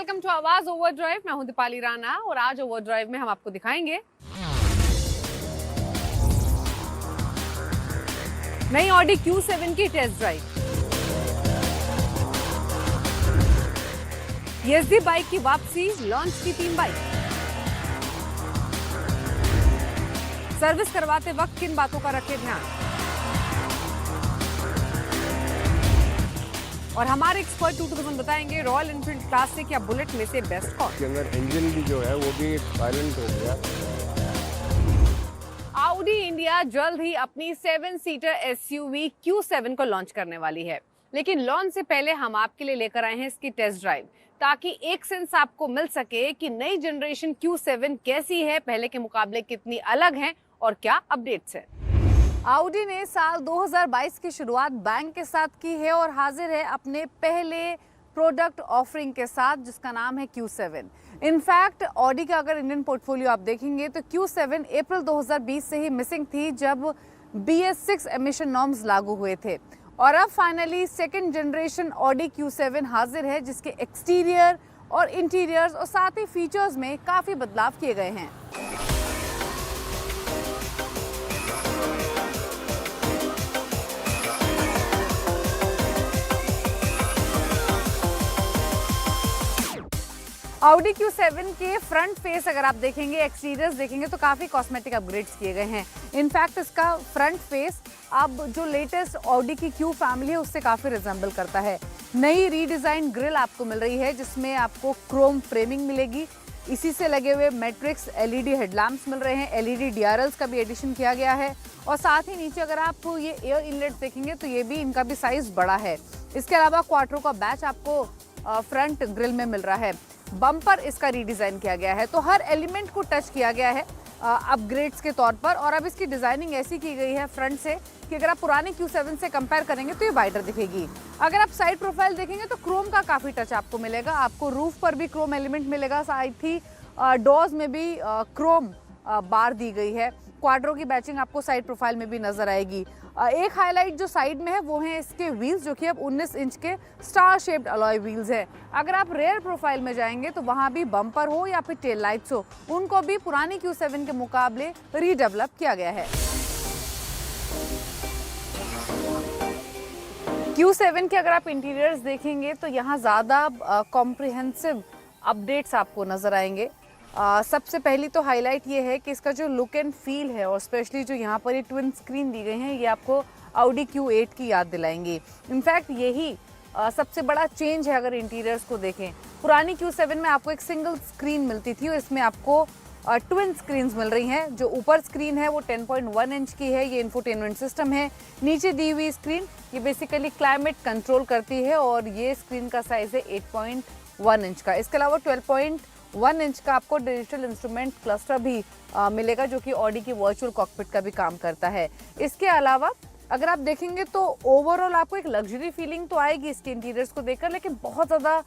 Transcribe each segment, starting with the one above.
Welcome to आवाज overdrive. मैं हूं दीपाली राणा और आज ओवरड्राइव में हम आपको दिखाएंगे नई ऑडी Q7 की टेस्ट ड्राइव, YESDI बाइक की वापसी, लॉन्च की 3 बाइक, सर्विस करवाते वक्त किन बातों का रखें ध्यान, और हमारे एक्सपर्ट टूटू बताएंगे रॉयल एनफील्ड क्लासिक या बुलेट में से बेस्ट कौन। के अंदर इंजन भी जो है वो भी साइलेंट हो गया। ऑडी इंडिया जल्द ही अपनी 7 सीटर SUV Q7 को लॉन्च करने वाली है, लेकिन लॉन्च से पहले हम आपके लिए लेकर आए हैं इसकी टेस्ट ड्राइव, ताकि एक सेंस आपको मिल सके कि नई जनरेशन Q7 कैसी है, पहले के मुकाबले कितनी अलग है और क्या अपडेट्स है। ऑडी ने साल 2022 की शुरुआत बैंक के साथ की है और हाजिर है अपने पहले प्रोडक्ट ऑफरिंग के साथ, जिसका नाम है Q7। इनफैक्ट ऑडी का अगर इंडियन पोर्टफोलियो आप देखेंगे तो Q7 अप्रैल 2020 से ही मिसिंग थी, जब BS6 एमिशन नॉर्म्स लागू हुए थे, और अब finally second generation Audi Q7 हाजिर है, जिसके एक्सटीरियर और इंटीरियर्स और साथ ही फीचर्स में काफी बदलाव किए गए हैं। ऑडी Q7 के फ्रंट फेस अगर आप देखेंगे, एक्सटीरियर्स देखेंगे तो काफ़ी कॉस्मेटिक अपग्रेड्स किए गए हैं। इनफैक्ट इसका फ्रंट फेस अब जो लेटेस्ट ऑडी की Q फैमिली है उससे काफ़ी रिजेंबल करता है। नई रीडिज़ाइन ग्रिल आपको मिल रही है, जिसमें आपको क्रोम फ्रेमिंग मिलेगी, इसी से लगे हुए मैट्रिक्स LED हेडलैम्प्स मिल रहे हैं, LED DRLs का भी एडिशन किया गया है, और साथ ही नीचे अगर आप ये एयर इनलेट्स देखेंगे तो ये भी इनका भी साइज़ बड़ा है। इसके अलावा क्वाट्रो का बैच आपको फ्रंट ग्रिल में मिल रहा है। बम्पर इसका रीडिज़ाइन किया गया है, तो हर एलिमेंट को टच किया गया है अपग्रेड्स के तौर पर, और अब इसकी डिज़ाइनिंग ऐसी की गई है फ्रंट से कि अगर आप पुराने Q7 से कंपेयर करेंगे तो ये वाइडर दिखेगी। अगर आप साइड प्रोफाइल देखेंगे तो क्रोम का काफ़ी टच आपको मिलेगा, आपको रूफ पर भी क्रोम एलिमेंट मिलेगा, साथ ही डोर्स में भी क्रोम बार दी गई है। क्वाड्रो की बैचिंग आपको साइड प्रोफाइल में भी नजर आएगी। एक हाईलाइट जो साइड में है वो है इसके व्हील्स, जो कि अब 19 इंच के स्टार शेप्ड अलॉय व्हील्स है। अगर आप रेयर प्रोफाइल में जाएंगे तो वहां भी बम्पर हो या फिर टेल लाइट्स हो, उनको भी पुरानी Q7 के मुकाबले रीडेवलप किया गया है। Q7 के अगर आप इंटीरियर्स देखेंगे तो यहाँ ज़्यादा कॉम्प्रिहेंसिव अपडेट्स आपको नजर आएंगे। सबसे पहली तो हाईलाइट ये है कि इसका जो लुक एंड फील है, और स्पेशली जो यहाँ पर ये ट्विन स्क्रीन दी गई हैं, ये आपको ऑडी Q8 की याद दिलाएंगी। इनफैक्ट यही सबसे बड़ा चेंज है अगर इंटीरियर्स को देखें। पुरानी Q7 में आपको एक सिंगल स्क्रीन मिलती थी और इसमें आपको ट्विन स्क्रीन्स मिल रही हैं। जो ऊपर स्क्रीन है वो 10.1 इंच की है, ये इंफोटेनमेंट सिस्टम है। नीचे दी हुई स्क्रीन ये बेसिकली क्लाइमेट कंट्रोल करती है, और ये स्क्रीन का साइज है 8.1 इंच का। इसके अलावा 12.1 इंच का आपको डिजिटल इंस्ट्रूमेंट क्लस्टर भी मिलेगा, जो कि ऑडी की वर्चुअल कॉकपिट का भी काम करता है। इसके अलावा अगर आप देखेंगे तो ओवरऑल आपको एक लग्जरी फीलिंग तो आएगी इसके इंटीरियर्स को देखकर, लेकिन बहुत ज़्यादा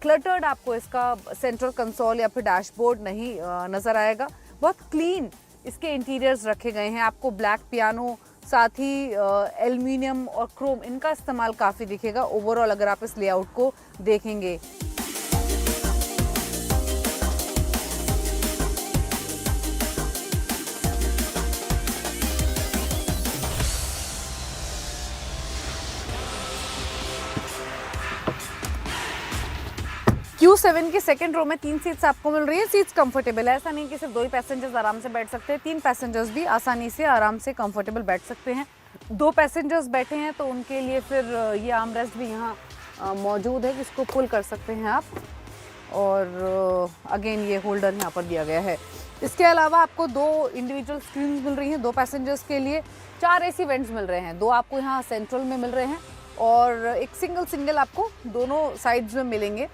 क्लटर्ड आपको इसका सेंट्रल कंसोल या फिर डैशबोर्ड नहीं नज़र आएगा। बहुत क्लीन इसके इंटीरियर्स रखे गए हैं। आपको ब्लैक पियानो, साथ ही एल्यूमिनियम और क्रोम, इनका इस्तेमाल काफ़ी दिखेगा ओवरऑल अगर आप इस लेआउट को देखेंगे। Q7 के सेकंड रो में 3 सीट्स आपको मिल रही है। सीट्स कंफर्टेबल है, ऐसा नहीं कि सिर्फ 2 ही पैसेंजर्स आराम से बैठ सकते हैं, 3 पैसेंजर्स भी आसानी से आराम से कंफर्टेबल बैठ सकते हैं। 2 पैसेंजर्स बैठे हैं तो उनके लिए फिर ये आर्म रेस्ट भी यहाँ मौजूद है, जिसको पुल कर सकते हैं आप, और अगेन ये होल्डर यहाँ पर दिया गया है। इसके अलावा आपको 2 इंडिविजुअल स्क्रीन मिल रही हैं 2 पैसेंजर्स के लिए। 4 AC वेंट्स मिल रहे हैं, 2 आपको यहाँ सेंट्रल में मिल रहे हैं और एक सिंगल आपको दोनों साइड्स में मिलेंगे,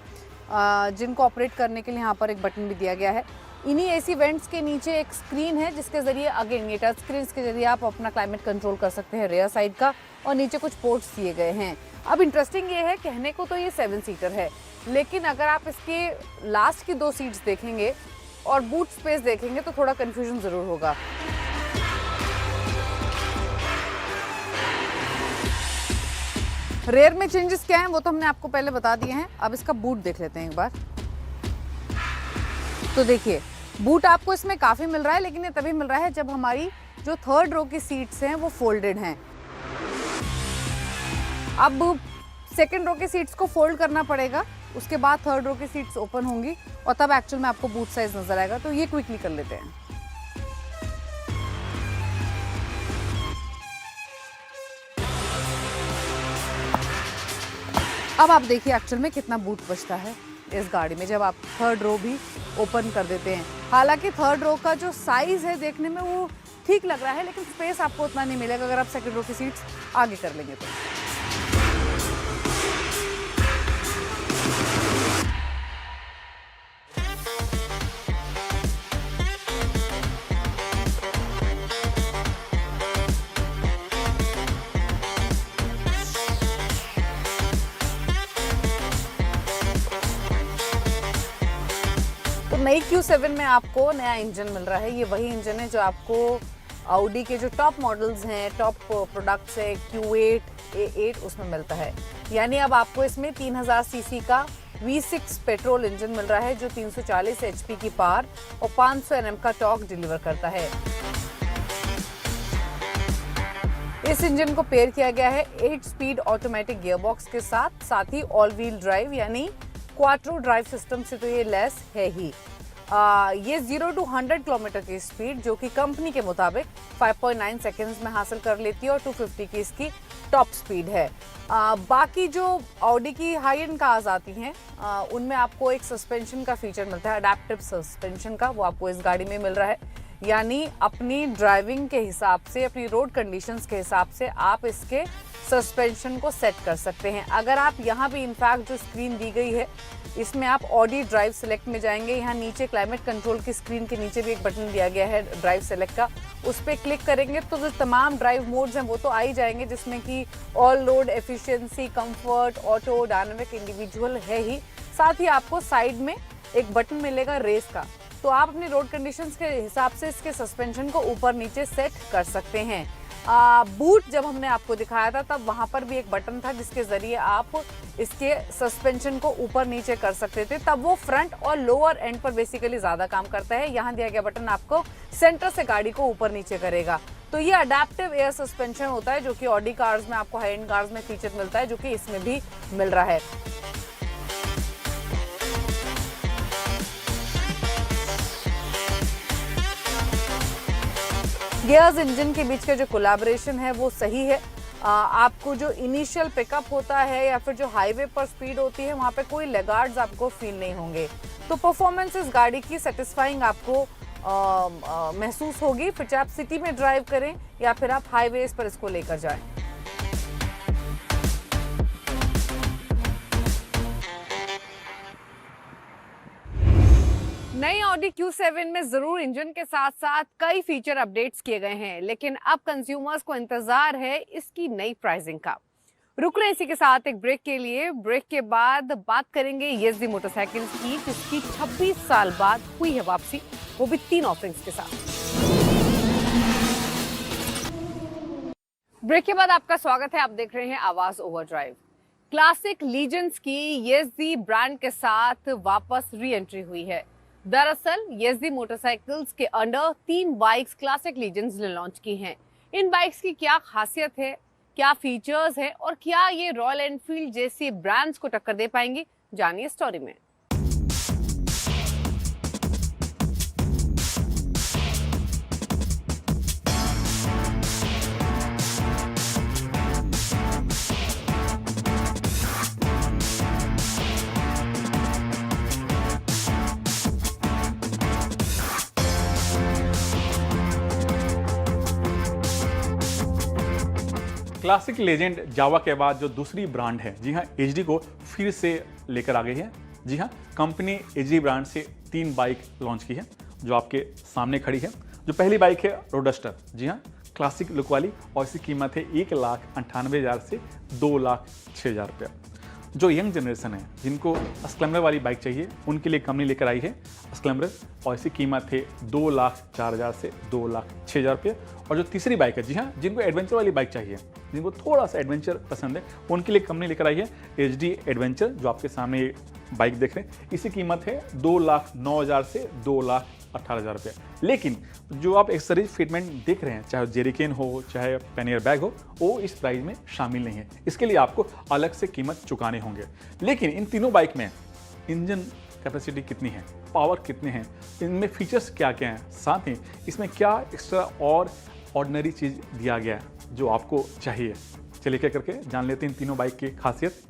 जिनको ऑपरेट करने के लिए यहाँ पर एक बटन भी दिया गया है। इन्हीं AC वेंट्स के नीचे एक स्क्रीन है, जिसके जरिए अगेन ये टच स्क्रीन के जरिए आप अपना क्लाइमेट कंट्रोल कर सकते हैं रेयर साइड का, और नीचे कुछ पोर्ट्स दिए गए हैं। अब इंटरेस्टिंग ये है, कहने को तो ये 7 सीटर है, लेकिन अगर आप इसके लास्ट की 2 सीट्स देखेंगे और बूट स्पेस देखेंगे तो थोड़ा कंफ्यूजन जरूर होगा। रेयर में चेंजेस क्या हैं वो तो हमने आपको पहले बता दिए हैं। अब इसका बूट देख लेते हैं एक बार। तो देखिए बूट आपको इसमें काफ़ी मिल रहा है, लेकिन ये तभी मिल रहा है जब हमारी जो थर्ड रो की सीट्स हैं वो फोल्डेड हैं। अब सेकंड रो की सीट्स को फोल्ड करना पड़ेगा, उसके बाद थर्ड रो की सीट्स ओपन होंगी और तब एक्चुअल में आपको बूट साइज नजर आएगा। तो ये क्विकली कर लेते हैं। अब आप देखिए एक्चुअल में कितना बूट बचता है इस गाड़ी में जब आप थर्ड रो भी ओपन कर देते हैं। हालांकि थर्ड रो का जो साइज है देखने में वो ठीक लग रहा है, लेकिन स्पेस आपको उतना नहीं मिलेगा अगर आप सेकंड रो की सीट्स आगे कर लेंगे तो। नई Q7 में आपको नया इंजन मिल रहा है। ये वही इंजन है जो आपको ऑडी के जो टॉप मॉडल्स हैं, टॉप प्रोडक्ट्स है Q8, A8 उसमें मिलता है। यानी अब आपको इसमें 3000 सीसी का V6 पेट्रोल इंजन मिल रहा है जो 340 HP की पावर और 500 Nm का टॉर्क डिलीवर करता है। इस इंजन को पेयर किया गया है 8 स्पीड ऑटोमेटिक गियरबॉक्स के साथ ही ऑल व्हील ड्राइव यानी क्वाट्रो ड्राइव सिस्टम से तो ये लेस है ही। ये 0 to 100 किलोमीटर की स्पीड जो कि कंपनी के मुताबिक 5.9 सेकेंड्स में हासिल कर लेती है और 250 की इसकी टॉप स्पीड है। बाकी जो ऑडी की हाई एंड कार्स आती हैं उनमें आपको एक सस्पेंशन का फीचर मिलता है, अडैप्टिव सस्पेंशन का, वो आपको इस गाड़ी में मिल रहा है। यानी अपनी ड्राइविंग के हिसाब से, अपनी रोड कंडीशंस के हिसाब से आप इसके सस्पेंशन को सेट कर सकते हैं। अगर आप यहाँ भी इनफैक्ट जो स्क्रीन दी गई है इसमें आप ऑडी ड्राइव सेलेक्ट में जाएंगे, यहाँ नीचे क्लाइमेट कंट्रोल की स्क्रीन के नीचे भी एक बटन दिया गया है ड्राइव सेलेक्ट का, उस पर क्लिक करेंगे तो जो तमाम ड्राइव मोड्स हैं वो तो आ ही जाएंगे, जिसमें कि all road, efficiency, comfort, auto, dynamic, individual है ही। साथ ही आपको साइड में एक बटन मिलेगा रेस का, तो आप अपनी रोड कंडीशंस के हिसाब से इसके सस्पेंशन को ऊपर नीचे सेट कर सकते हैं। बूट जब हमने आपको दिखाया था तब वहां पर भी एक बटन था जिसके जरिए आप इसके सस्पेंशन को ऊपर नीचे कर सकते थे, तब वो फ्रंट और लोअर एंड पर बेसिकली ज्यादा काम करता है। यहाँ दिया गया बटन आपको सेंटर से गाड़ी को ऊपर नीचे करेगा। तो ये अडैप्टिव एयर सस्पेंशन होता है जो कि ऑडी कार्स में आपको हाई एंड कार्स में फीचर मिलता है, जो कि इसमें भी मिल रहा है। गियर्स इंजन के बीच का जो कोलैबोरेशन है वो सही है। आपको जो इनिशियल पिकअप होता है या फिर जो हाईवे पर स्पीड होती है वहाँ पे कोई लेगार्ड्स आपको फील नहीं होंगे। तो परफॉर्मेंस इस गाड़ी की सेटिस्फाइंग आपको महसूस होगी, फिर चाहे आप सिटी में ड्राइव करें या फिर आप हाईवेज पर इसको लेकर जाएं। नई ऑडी Q7 में जरूर इंजन के साथ साथ कई फीचर अपडेट्स किए गए हैं, लेकिन अब कंज्यूमर्स को इंतजार है इसकी नई प्राइसिंग का। रुक रहे इसी के साथ एक ब्रेक के लिए। ब्रेक के बाद बात करेंगे येज़दी मोटरसाइकिल्स की, जिसकी 26 साल बाद हुई है वापसी, वो भी 3 ऑफरिंग्स के साथ। ब्रेक के बाद आपका स्वागत है, आप देख रहे हैं आवाज ओवरड्राइव। क्लासिक लीजेंड्स की येज़दी ब्रांड के साथ वापस री एंट्री हुई है। दरअसल येज़दी मोटरसाइकिल्स के अंडर 3 बाइक्स क्लासिक लीजेंड्स ने लॉन्च की हैं। इन बाइक्स की क्या खासियत है, क्या फीचर्स है और क्या ये रॉयल एनफील्ड जैसी ब्रांड्स को टक्कर दे पाएंगी, जानिए स्टोरी में। क्लासिक लेजेंड जावा के बाद जो दूसरी ब्रांड है, जी हाँ, एचडी को फिर से लेकर आ गई है। जी हाँ, कंपनी एचडी ब्रांड से 3 बाइक लॉन्च की है जो आपके सामने खड़ी है। जो पहली बाइक है रोडस्टर, जी हाँ, क्लासिक लुक वाली, और इसकी कीमत है 1,98,000 से 2,06,000 रुपया। जो यंग जनरेशन है जिनको स्प्लेंडर वाली बाइक चाहिए उनके लिए कंपनी लेकर आई है स्प्लेंडर, और इसकी कीमत है 2,04,000 से 2,06,000 रुपये। और जो तीसरी बाइक है, जी हाँ, जिनको एडवेंचर वाली बाइक चाहिए, जिनको थोड़ा सा एडवेंचर पसंद है, उनके लिए कंपनी लेकर आई है HD एडवेंचर, जो आपके सामने ये बाइक देख रहे हैं। इसकी कीमत है 2,09,000 से 2,18,000 रुपये। लेकिन जो आप एक्सेसरीज फिटमेंट देख रहे हैं, चाहे जेरिकेन हो चाहे पैनियर बैग हो, वो इस प्राइस में शामिल नहीं है। इसके लिए आपको अलग से कीमत चुकाने होंगे। लेकिन इन तीनों बाइक में इंजन कैपेसिटी कितनी है, पावर कितने हैं, इनमें फीचर्स क्या क्या हैं, साथ ही इसमें क्या एक्स्ट्रा और ऑर्डिनरी चीज़ दिया गया है जो आपको चाहिए। चलिए क्या करके जान लेते हैं इन तीनों बाइक की खासियत।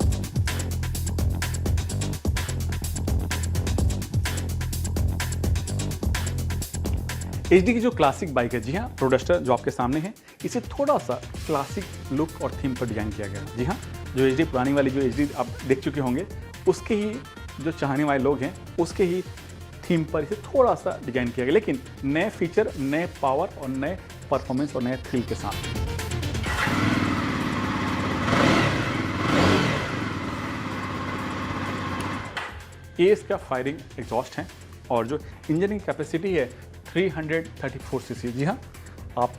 HD की जो क्लासिक बाइक है, जी हाँ, रोडस्टर जो आपके सामने है, इसे थोड़ा सा क्लासिक लुक और थीम पर डिजाइन किया गया है। जी हाँ, जो HD पुरानी वाली जो HD आप देख चुके होंगे, उसके ही जो चाहने वाले लोग हैं उसके ही थीम पर इसे थोड़ा सा डिजाइन किया गया, लेकिन नए फीचर, नए पावर और नए परफॉर्मेंस और नए थ्रिल के साथ। ये इसका फायरिंग एग्जॉस्ट है और जो इंजन की कैपेसिटी है 334 सीसी। जी हाँ, आप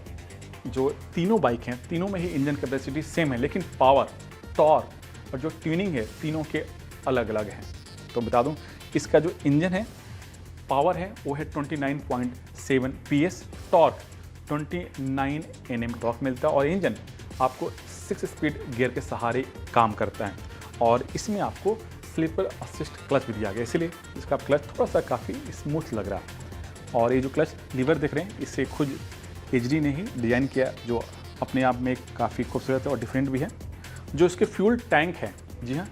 जो तीनों बाइक हैं, तीनों में ही इंजन कैपेसिटी सेम है, लेकिन पावर, टॉर्क और जो ट्यूनिंग है तीनों के अलग अलग हैं। तो बता दूं, इसका जो इंजन है, पावर है वो है 29.7 PS, टॉर्क 29 Nm टॉर्क मिलता है और इंजन आपको 6 स्पीड गियर के सहारे काम करता है। और इसमें आपको स्लीपर असिस्ट क्लच भी दिया गया, इसीलिए इसका क्लच थोड़ा सा काफ़ी स्मूथ लग रहा है। और ये जो क्लच लीवर देख रहे हैं, इसे खुद HD ने ही डिज़ाइन किया, जो अपने आप में काफ़ी खूबसूरत है और डिफरेंट भी है। जो इसके फ्यूल टैंक है, जी हाँ,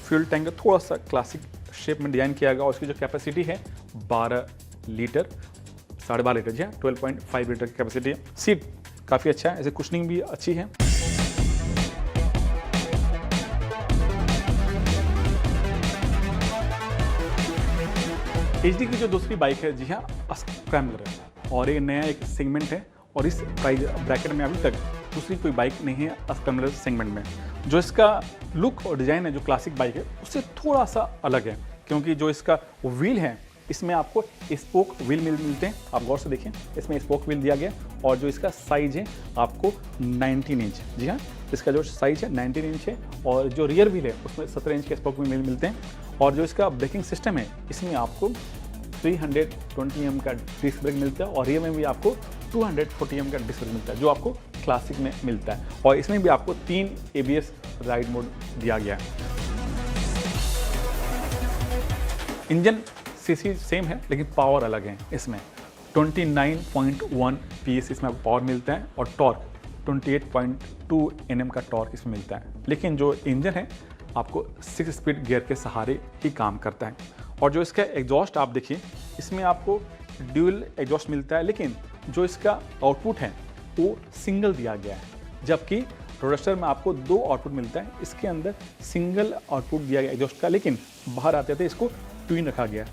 फ्यूल टैंक का थोड़ा सा क्लासिक शेप में डिज़ाइन किया गया और उसकी जो कैपेसिटी है 12 लीटर, 12.5 लीटर, जी हाँ, 12.5 लीटर की कैपेसिटी है। सीट काफ़ी अच्छा है, ऐसे कुशनिंग भी अच्छी है। HD की जो दूसरी बाइक है, जी हाँ, स्क्रैम्बलर है और ये नया एक सेगमेंट है और इस प्राइस ब्रैकेट में अभी तक दूसरी कोई बाइक नहीं है स्क्रैम्बलर सेगमेंट में। जो इसका लुक और डिज़ाइन है जो क्लासिक बाइक है उससे थोड़ा सा अलग है, क्योंकि जो इसका व्हील है इसमें आपको स्पोक व्हील मिलते हैं। आप गौर से देखें, इसमें स्पोक व्हील दिया गया और जो इसका साइज है आपको 19 इंच, जी हाँ, इसका जो साइज है 19 इंच है और जो रियर व्हील है उसमें 17 इंच के स्पोक व्हील मिलते हैं। और जो इसका ब्रेकिंग सिस्टम है, इसमें आपको 320 mm का डिस्क ब्रेक मिलता है और रियर में भी आपको 240 mm का डिस्क ब्रेक मिलता है, जो आपको क्लासिक में मिलता है। और इसमें भी आपको 3 ABS राइड मोड दिया गया है। इंजन सीसी सेम है लेकिन पावर अलग है। इसमें 29.1 PS इसमें आपको पावर मिलता है और टॉर्क 28.2 Nm का टॉर्क इसमें मिलता है। लेकिन जो इंजन है आपको 6 स्पीड गियर के सहारे ही काम करता है। और जो इसका एग्जॉस्ट आप देखिए, इसमें आपको ड्यूल एग्जॉस्ट मिलता है, लेकिन जो इसका आउटपुट है वो सिंगल दिया गया है, जबकि रोडस्टर में आपको 2 आउटपुट मिलता है। इसके अंदर सिंगल आउटपुट दिया गया एग्जॉस्ट का, लेकिन बाहर आते थे इसको ट्विन रखा गया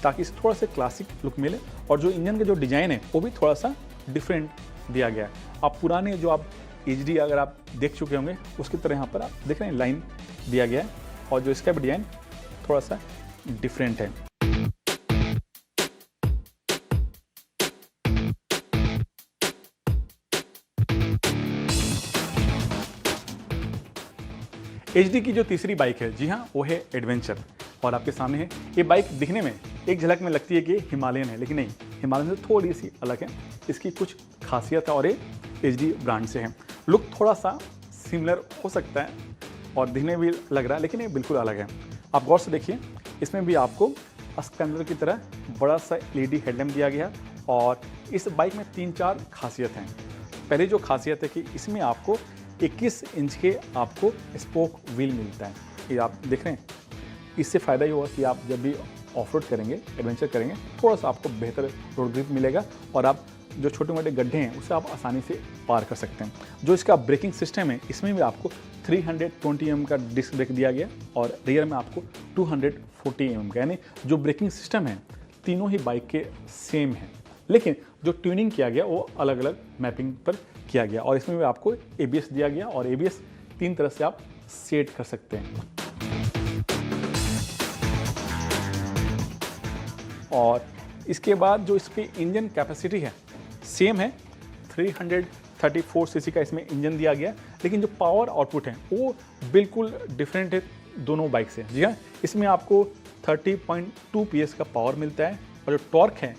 ताकि इसे थोड़ा सा क्लासिक लुक मिले। और जो इंजन का जो डिज़ाइन है वो भी थोड़ा सा डिफरेंट दिया गया है। आप पुराने जो आप HD अगर आप देख चुके होंगे उसकी तरह यहाँ पर आप देख रहे हैं लाइन दिया गया है और जो इसका भी डिज़ाइन थोड़ा सा डिफरेंट है। HD की जो तीसरी बाइक है, जी हाँ, वो है एडवेंचर और आपके सामने है। ये बाइक दिखने में एक झलक में लगती है कि हिमालयन है, लेकिन नहीं, हिमालयन से थोड़ी सी अलग है। इसकी कुछ खासियत है और ये HD ब्रांड से है। लुक थोड़ा सा सिमिलर हो सकता है और दिखने भी लग रहा है, लेकिन ये बिल्कुल अलग है। आप गौर से देखिए, इसमें भी आपको स्क्रैम्बलर की तरह बड़ा सा LED हेडलैम्प दिया गया और इस बाइक में 3-4 खासियत हैं। पहली जो खासियत है कि इसमें आपको 21 इंच के आपको स्पोक व्हील मिलता है। ये आप देख रहे हैं, इससे फ़ायदा ये होगा कि आप जब भी ऑफ रोड करेंगे, एडवेंचर करेंगे, थोड़ा सा आपको बेहतर रोड ग्रिप मिलेगा और आप जो छोटे मोटे गड्ढे हैं उसे आप आसानी से पार कर सकते हैं। जो इसका ब्रेकिंग सिस्टम है, इसमें भी आपको 320 mm का डिस्क ब्रेक दिया गया और रियर में आपको 240 mm का, यानी जो ब्रेकिंग सिस्टम है तीनों ही बाइक के सेम है, लेकिन जो ट्यूनिंग किया गया वो अलग अलग मैपिंग पर किया गया। और इसमें भी आपको ABS दिया गया और ABS 3 तरह से आप सेट कर सकते हैं। और इसके बाद जो इस पे इंजन कैपेसिटी है सेम है, 334 सीसी का इसमें इंजन दिया गया है, लेकिन जो पावर आउटपुट है वो बिल्कुल डिफरेंट है दोनों बाइक से। जी हाँ, इसमें आपको 30.2 PS का पावर मिलता है और जो टॉर्क है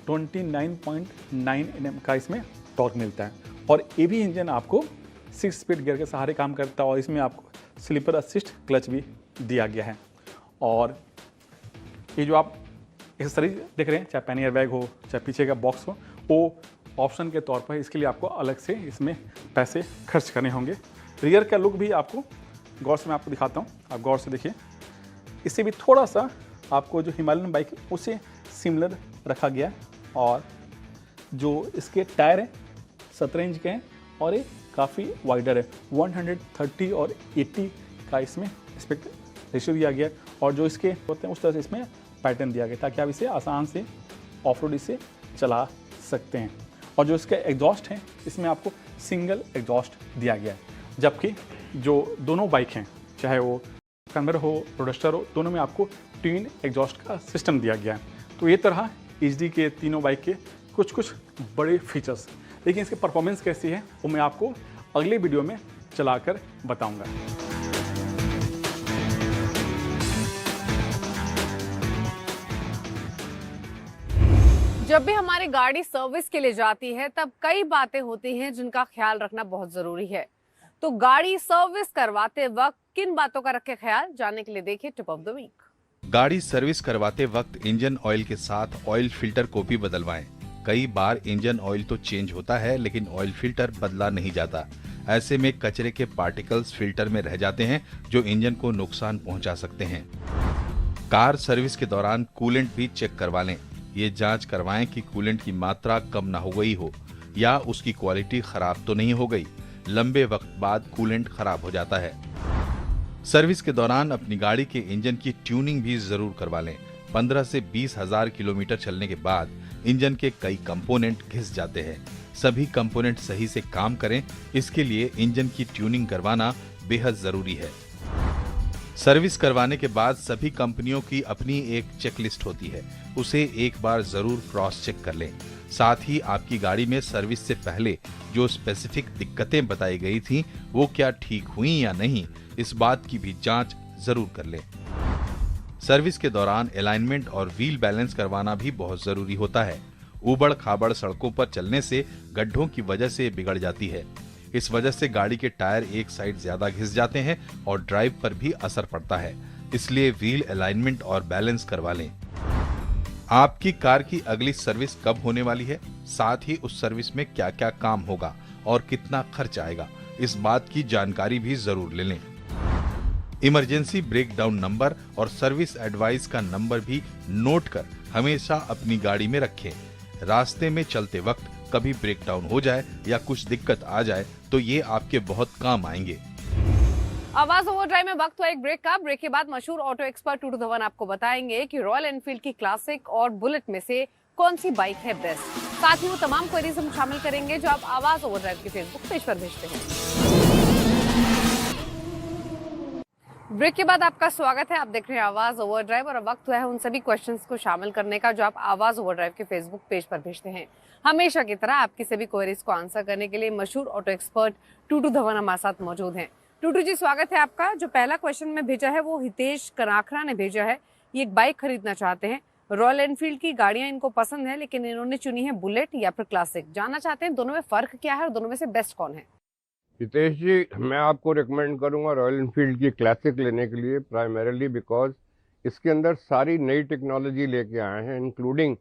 29.9 Nm का इसमें टॉर्क मिलता है। और ये भी इंजन आपको 6 स्पीड गियर के सहारे काम करता है और इसमें आपको स्लीपर असिस्ट क्लच भी दिया गया है। और ये जो आप एक्सेसरीज देख रहे हैं, चाहे पैन एयर बैग हो चाहे पीछे का बॉक्स हो, वो ऑप्शन के तौर पर इसके लिए आपको अलग से इसमें पैसे खर्च करने होंगे। रियर का लुक भी आपको गौर से मैं आपको दिखाता हूँ, आप गौर से देखिए। इससे भी थोड़ा सा आपको जो हिमालयन बाइक है उसे सिमिलर रखा गया है और जो इसके टायर हैं 17 इंच के हैं और ये काफ़ी वाइडर है, 130 और 80 का इसमें एस्पेक्ट रेशियो दिया गया है और जो इसके होते हैं उस तरह से इसमें पैटर्न दिया गया ताकि आप इसे आसान से ऑफ रोड इसे चला सकते हैं। और जो इसका एग्जॉस्ट है इसमें आपको सिंगल एग्जॉस्ट दिया गया है, जबकि जो दोनों बाइक हैं चाहे वो कन्वर हो रोडस्टर हो, दोनों में आपको ट्विन एग्जॉस्ट का सिस्टम दिया गया है। तो ये तरह एचडी के तीनों बाइक के कुछ बड़े फीचर्स, लेकिन इसकी परफॉर्मेंस कैसी है वो मैं आपको अगले वीडियो में चलाकर बताऊंगा। जब भी हमारी गाड़ी सर्विस के लिए जाती है तब कई बातें होती हैं जिनका ख्याल रखना बहुत जरूरी है। तो गाड़ी सर्विस करवाते वक्त किन बातों का रखें ख्याल, जानने के लिए देखिए टिप ऑफ द वीक। गाड़ी सर्विस करवाते वक्त इंजन ऑयल के साथ ऑयल फिल्टर को भी बदलवाएं। कई बार इंजन ऑयल तो चेंज होता है लेकिन ऑयल फिल्टर बदला नहीं जाता। ऐसे में कचरे के पार्टिकल्स फिल्टर में रह जाते हैं जो इंजन को नुकसान पहुंचा सकते हैं। कार सर्विस के दौरान कूलेंट भी चेक करवा लें। ये जांच करवाएं कि कूलेंट की मात्रा कम ना हो गई हो या उसकी क्वालिटी खराब तो नहीं हो गई। लंबे वक्त बाद कूलेंट खराब हो जाता है। सर्विस के दौरान अपनी गाड़ी के इंजन की ट्यूनिंग भी जरूर करवा लें। 15 से 20 हजार किलोमीटर चलने के बाद इंजन के कई कंपोनेंट घिस जाते हैं। सभी कंपोनेंट सही से काम करें, इसके लिए इंजन की ट्यूनिंग करवाना बेहद जरूरी है। सर्विस करवाने के बाद सभी कंपनियों की अपनी एक चेकलिस्ट होती है, उसे एक बार जरूर क्रॉस चेक कर लें। साथ ही आपकी गाड़ी में सर्विस से पहले जो स्पेसिफिक दिक्कतें बताई गई थी वो क्या ठीक हुई या नहीं, इस बात की भी जांच जरूर कर लें। सर्विस के दौरान अलाइनमेंट और व्हील बैलेंस करवाना भी बहुत जरूरी होता है। ऊबड़ खाबड़ सड़कों पर चलने से गड्ढों की वजह से बिगड़ जाती है। इस वजह से गाड़ी के टायर एक साइड ज्यादा घिस जाते हैं और ड्राइव पर भी असर पड़ता है। इसलिए व्हील अलाइनमेंट और बैलेंस करवा लें। आपकी कार की अगली सर्विस कब होने वाली है, साथ ही उस सर्विस में क्या क्या काम होगा और कितना खर्च आएगा, इस बात की जानकारी भी जरूर ले लें। इमरजेंसी ब्रेकडाउन नंबर और सर्विस एडवाइस का नंबर भी नोट कर हमेशा अपनी गाड़ी में रखें। रास्ते में चलते वक्त कभी ब्रेकडाउन हो जाए या कुछ दिक्कत आ जाए तो ये आपके बहुत काम आएंगे। आवाज ओवरड्राइव में वक्त हुआ एक ब्रेक का। ब्रेक के बाद मशहूर ऑटो एक्सपर्ट टूटू धवन आपको बताएंगे कि रॉयल एनफील्ड की क्लासिक और बुलेट में से कौन सी बाइक है बेस्ट। साथ ही वो तमाम क्वेरीज हम शामिल करेंगे जो आप आवाज ओवरड्राइव के फेसबुक पेज पर भेजते हैं। ब्रेक के बाद आपका स्वागत है, आप देख रहे हैं आवाज ओवरड्राइव और अब वक्त हुआ है उन सभी क्वेश्चंस को शामिल करने का जो आप आवाज ओवरड्राइव के फेसबुक पेज पर भेजते हैं। हमेशा की तरह आपकी सभी क्वेरीज को आंसर करने के लिए मशहूर ऑटो एक्सपर्ट टूटू धवन हमारे साथ मौजूद हैं। टूटू जी, स्वागत है आपका। जो पहला क्वेश्चन में भेजा है वो हितेश कनाखरा ने भेजा है। ये एक बाइक खरीदना चाहते हैं, रॉयल एनफील्ड की गाड़ियां इनको पसंद है लेकिन इन्होंने चुनी है बुलेट या फिर क्लासिक। जानना चाहते हैं दोनों में फर्क क्या है और दोनों में से बेस्ट कौन है। हितेश जी, मैं आपको रिकमेंड करूंगा रॉयल एनफील्ड की क्लासिक लेने के लिए, प्राइमरीली बिकॉज इसके अंदर सारी नई टेक्नोलॉजी लेके आए हैं, इंक्लूडिंग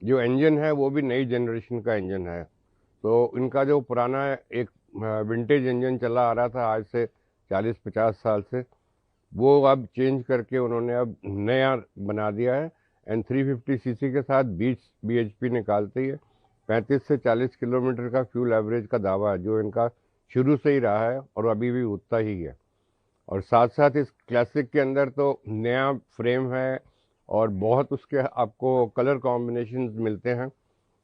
जो इंजन है वो भी नई जनरेशन का इंजन है। तो इनका जो पुराना एक विंटेज इंजन चला आ रहा था आज से 40-50 साल से, वो अब चेंज करके उन्होंने अब नया बना दिया है। एंड 350 सीसी के साथ 20 bhp निकालती है। 35 से 40 किलोमीटर का फ्यूल एवरेज का दावा है जो इनका शुरू से ही रहा है और अभी भी उतना ही है। और साथ साथ इस क्लासिक के अंदर तो नया फ्रेम है और बहुत उसके आपको कलर कॉम्बिनेशन मिलते हैं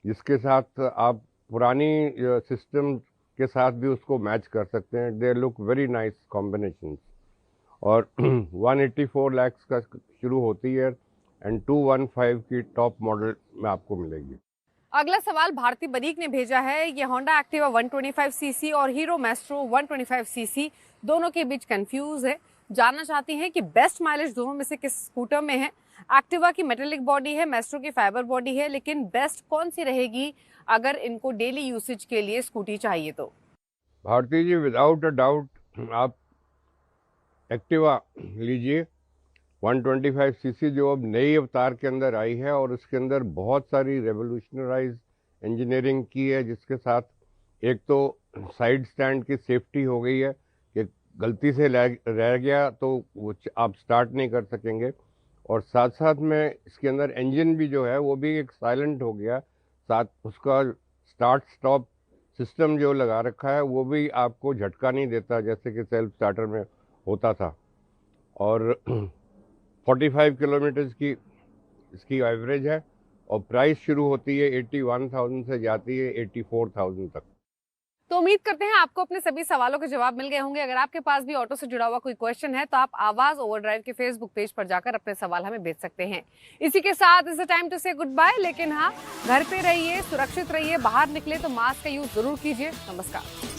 जिसके साथ आप पुरानी सिस्टम के साथ भी उसको मैच कर सकते हैं। They look very nice combination. और 184 लाख का शुरू होती है एंड 215 की टॉप मॉडल में आपको मिलेगी। अगला सवाल भारती बनीक ने भेजा है। ये होंडा एक्टिवा 125 सीसी और हीरो मैस्ट्रो 125 सीसी दोनों के बीच कंफ्यूज है। जानना चाहती हैं कि बेस्ट माइलेज दोनों में से किस स्कूटर में है। एक्टिवा की मेटेलिक बॉडी है, मैस्ट्रो की फाइबर बॉडी है, लेकिन बेस्ट कौन सी रहेगी अगर इनको डेली यूसेज के लिए स्कूटी चाहिए तो? भारती जी, विदाउट अ डाउट आप एक्टिवा लीजिए 125 सीसी, जो अब नई अवतार के अंदर आई है और उसके अंदर बहुत सारी रेवोल्यूशनराइज इंजीनियरिंग की है, जिसके साथ एक तो साइड स्टैंड की सेफ्टी हो गई है कि गलती से रह गया तो वो आप स्टार्ट नहीं कर सकेंगे, और साथ साथ में इसके अंदर इंजन भी जो है वो भी एक साइलेंट हो गया, साथ उसका स्टार्ट स्टॉप सिस्टम जो लगा रखा है वो भी आपको झटका नहीं देता जैसे कि सेल्फ स्टार्टर में होता था। और 45 किलोमीटर की इसकी एवरेज है और प्राइस शुरू होती है 81,000 से जाती है 84,000 तक। तो उम्मीद करते हैं आपको अपने सभी सवालों के जवाब मिल गए होंगे। अगर आपके पास भी ऑटो से जुड़ा हुआ कोई क्वेश्चन है तो आप आवाज ओवरड्राइव के फेसबुक पेज पर जाकर अपने सवाल हमें भेज सकते हैं। इसी के साथ इट्स टाइम टू से गुड बाय। लेकिन हाँ, घर पे रहिए, सुरक्षित रहिए, बाहर निकले तो मास्क का यूज जरूर कीजिए। नमस्कार।